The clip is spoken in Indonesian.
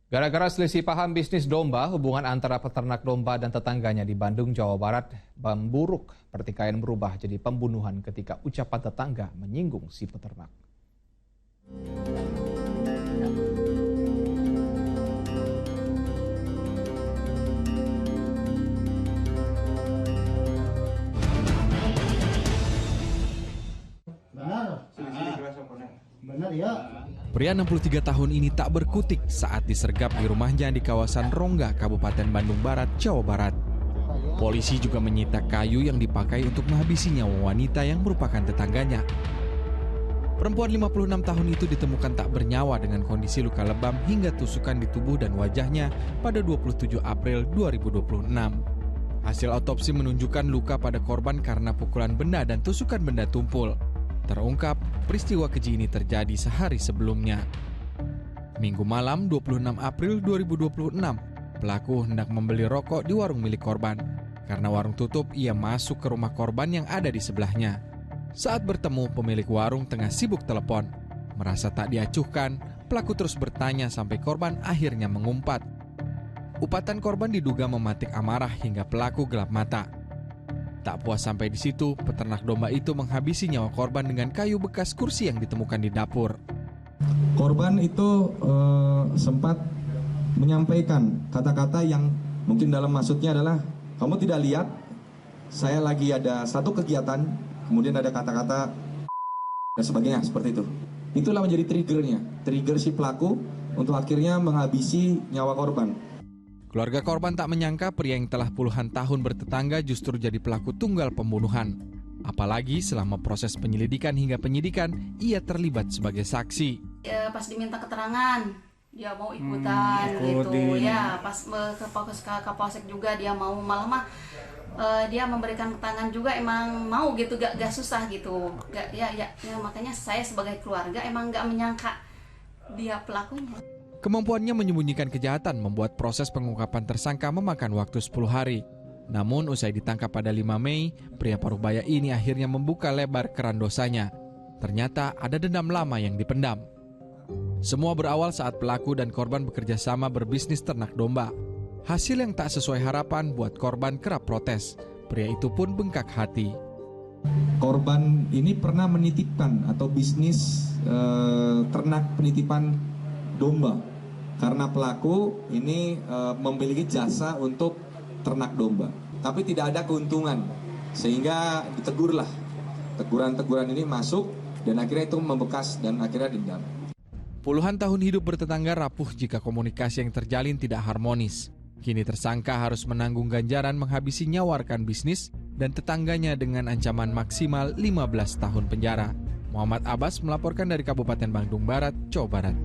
Gara-gara selisih paham bisnis domba, hubungan antara peternak domba dan tetangganya di Bandung, Jawa Barat memburuk. Pertikaian berubah jadi pembunuhan ketika ucapan tetangga menyinggung si peternak. Benar ya. Pria 63 tahun ini tak berkutik saat disergap di rumahnya di kawasan Rongga, Kabupaten Bandung Barat, Jawa Barat. Polisi juga menyita kayu yang dipakai untuk menghabisi nyawa wanita yang merupakan tetangganya. Perempuan 56 tahun itu ditemukan tak bernyawa dengan kondisi luka lebam hingga tusukan di tubuh dan wajahnya pada 27 April 2026. Hasil otopsi menunjukkan luka pada korban karena pukulan benda dan tusukan benda tumpul. Terungkap, peristiwa keji ini terjadi sehari sebelumnya. Minggu malam 26 April 2026, pelaku hendak membeli rokok di warung milik korban. Karena warung tutup, ia masuk ke rumah korban yang ada di sebelahnya. Saat bertemu, pemilik warung tengah sibuk telepon. Merasa tak diacuhkan, pelaku terus bertanya sampai korban akhirnya mengumpat. Upatan korban diduga mematik amarah hingga pelaku gelap mata. Tak puas sampai di situ, peternak domba itu menghabisi nyawa korban dengan kayu bekas kursi yang ditemukan di dapur. Korban itu sempat menyampaikan kata-kata yang mungkin dalam maksudnya adalah, kamu tidak lihat saya lagi ada satu kegiatan, kemudian ada kata-kata dan sebagainya seperti itu. Itulah menjadi trigger si pelaku untuk akhirnya menghabisi nyawa korban. Keluarga korban tak menyangka pria yang telah puluhan tahun bertetangga justru jadi pelaku tunggal pembunuhan. Apalagi selama proses penyelidikan hingga penyidikan, ia terlibat sebagai saksi. Pas diminta keterangan, dia mau ikutan gitu. Ya, pas ke Kapolsek juga dia mau, malah dia memberikan keterangan juga, emang mau gitu, gak susah gitu. Ya, makanya saya sebagai keluarga emang gak menyangka dia pelakunya. Kemampuannya menyembunyikan kejahatan membuat proses pengungkapan tersangka memakan waktu 10 hari. Namun usai ditangkap pada 5 Mei, pria Parubaya ini akhirnya membuka lebar keran dosanya. Ternyata ada dendam lama yang dipendam. Semua berawal saat pelaku dan korban bekerja sama berbisnis ternak domba. Hasil yang tak sesuai harapan buat korban kerap protes. Pria itu pun bengkak hati. Korban ini pernah menitipkan atau bisnis ternak penitipan domba karena pelaku ini memiliki jasa untuk ternak domba, tapi tidak ada keuntungan sehingga ditegurlah. Teguran-teguran ini masuk dan akhirnya itu membekas dan akhirnya dendam. Puluhan tahun hidup bertetangga rapuh jika komunikasi yang terjalin tidak harmonis. Kini tersangka harus menanggung ganjaran menghabisi nyawa rekan bisnis dan tetangganya dengan ancaman maksimal 15 tahun penjara. Muhammad Abbas melaporkan dari Kabupaten Bandung Barat, Jawa Barat.